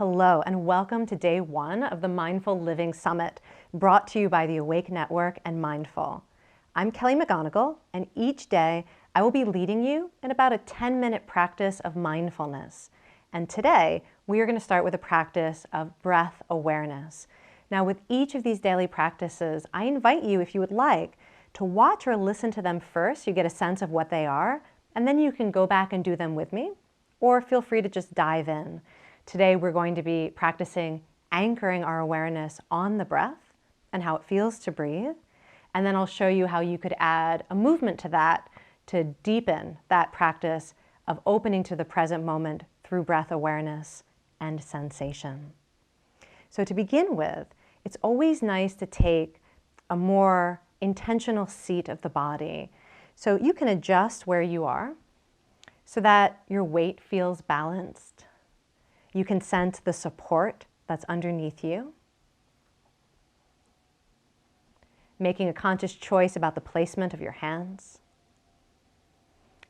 Hello, and welcome to day one of the Mindful Living Summit, brought to you by the Awake Network and Mindful. I'm Kelly McGonigal, and each day I will be leading you in about a 10-minute practice of mindfulness. And today, we are going to start with a practice of breath awareness. Now, with each of these daily practices, I invite you, if you would like, to watch or listen to them first. You get a sense of what they are, and then you can go back and do them with me, or feel free to just dive in. Today we're going to be practicing anchoring our awareness on the breath and how it feels to breathe. And then I'll show you how you could add a movement to that to deepen that practice of opening to the present moment through breath awareness and sensation. So to begin with, it's always nice to take a more intentional seat of the body. So you can adjust where you are so that your weight feels balanced. You can sense the support that's underneath you. Making a conscious choice about the placement of your hands.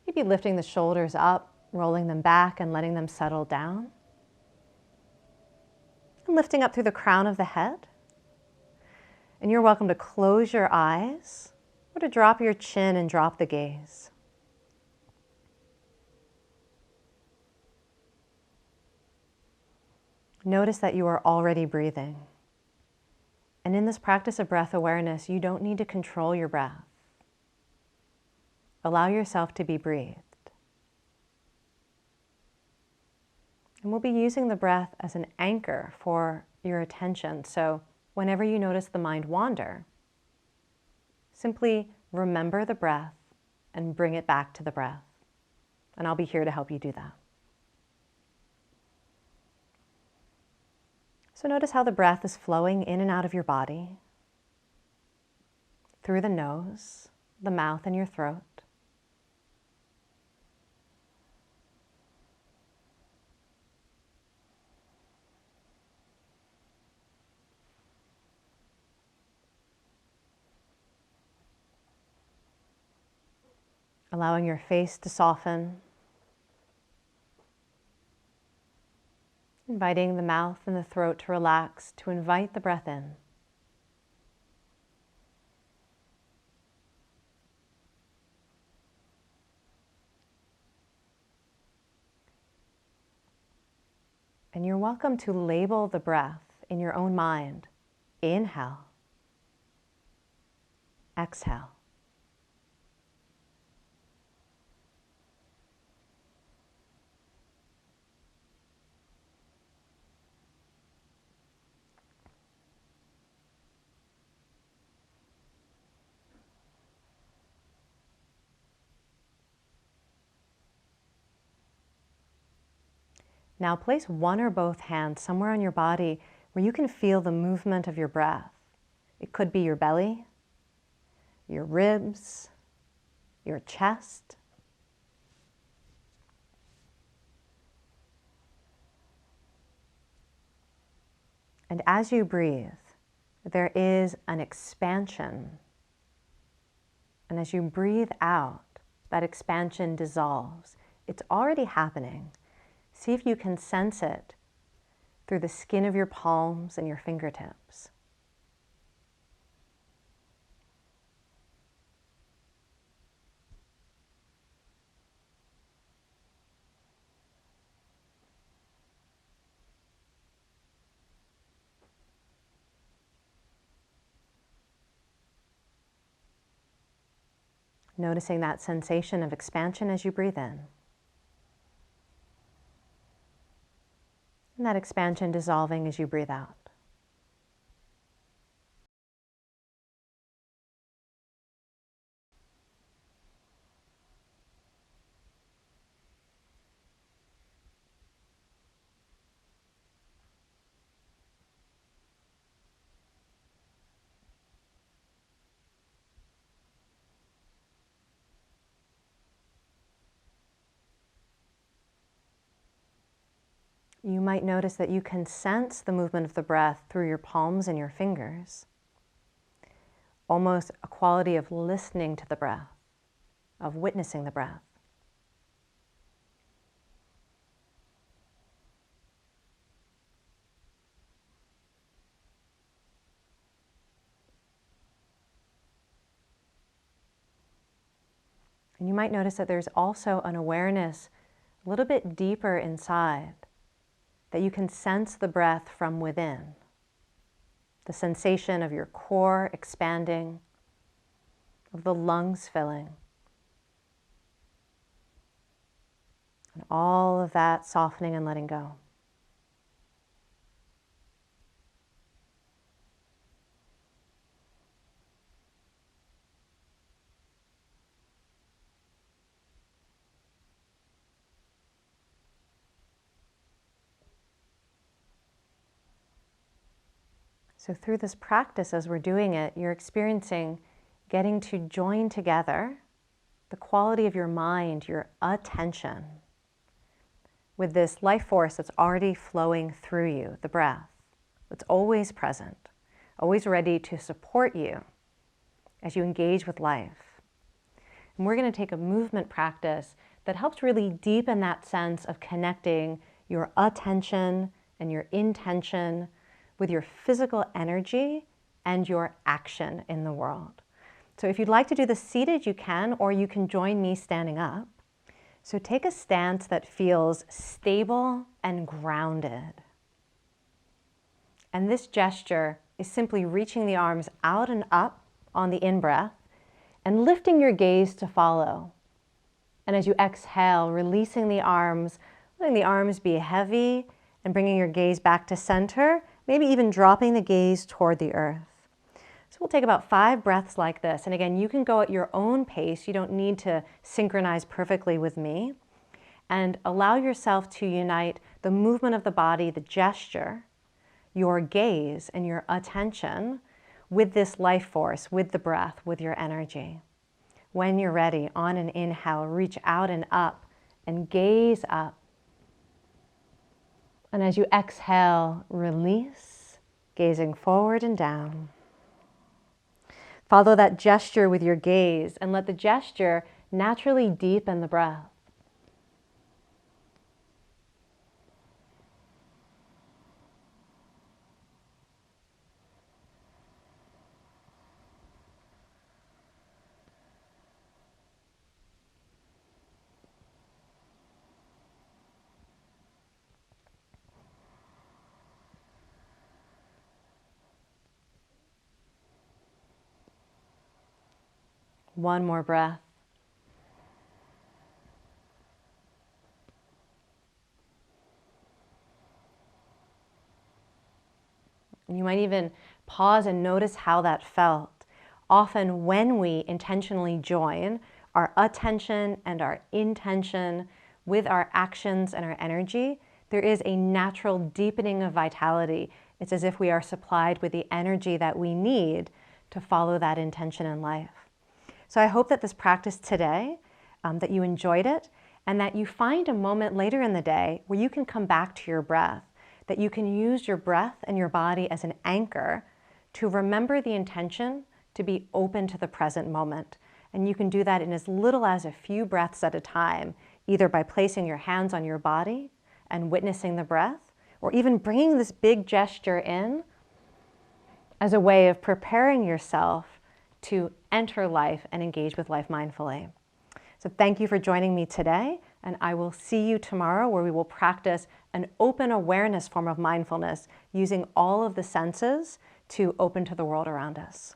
Maybe lifting the shoulders up, rolling them back and letting them settle down. And lifting up through the crown of the head. And you're welcome to close your eyes or to drop your chin and drop the gaze. Notice that you are already breathing. And in this practice of breath awareness, you don't need to control your breath. Allow yourself to be breathed. And we'll be using the breath as an anchor for your attention. So whenever you notice the mind wander, simply remember the breath and bring it back to the breath. And I'll be here to help you do that. So notice how the breath is flowing in and out of your body, through the nose, the mouth, and your throat. Allowing your face to soften. Inviting the mouth and the throat to relax, to invite the breath in. And you're welcome to label the breath in your own mind. Inhale. Exhale. Now place one or both hands somewhere on your body where you can feel the movement of your breath. It could be your belly, your ribs, your chest. And as you breathe, there is an expansion. And as you breathe out, that expansion dissolves. It's already happening. See if you can sense it through the skin of your palms and your fingertips. Noticing that sensation of expansion as you breathe in. And that expansion dissolving as you breathe out. You might notice that you can sense the movement of the breath through your palms and your fingers. Almost a quality of listening to the breath, of witnessing the breath. And you might notice that there's also an awareness a little bit deeper inside, that you can sense the breath from within. The sensation of your core expanding, of the lungs filling, and all of that softening and letting go. So through this practice, as we're doing it, you're experiencing getting to join together the quality of your mind, your attention, with this life force that's already flowing through you, the breath, that's always present, always ready to support you as you engage with life. And we're going to take a movement practice that helps really deepen that sense of connecting your attention and your intention with your physical energy and your action in the world. So if you'd like to do this seated, you can, or you can join me standing up. So take a stance that feels stable and grounded. And this gesture is simply reaching the arms out and up on the in-breath and lifting your gaze to follow. And as you exhale, releasing the arms, letting the arms be heavy and bringing your gaze back to center, maybe even dropping the gaze toward the earth. So we'll take about 5 breaths like this. And again, you can go at your own pace. You don't need to synchronize perfectly with me. And allow yourself to unite the movement of the body, the gesture, your gaze, and your attention with this life force, with the breath, with your energy. When you're ready, on an inhale, reach out and up and gaze up. And as you exhale, release, gazing forward and down. Follow that gesture with your gaze and let the gesture naturally deepen the breath. One more breath. And you might even pause and notice how that felt. Often when we intentionally join our attention and our intention with our actions and our energy, there is a natural deepening of vitality. It's as if we are supplied with the energy that we need to follow that intention in life. So I hope that this practice today, that you enjoyed it, and that you find a moment later in the day where you can come back to your breath, that you can use your breath and your body as an anchor to remember the intention to be open to the present moment. And you can do that in as little as a few breaths at a time, either by placing your hands on your body and witnessing the breath, or even bringing this big gesture in as a way of preparing yourself to enter life and engage with life mindfully. So thank you for joining me today, and I will see you tomorrow where we will practice an open awareness form of mindfulness using all of the senses to open to the world around us.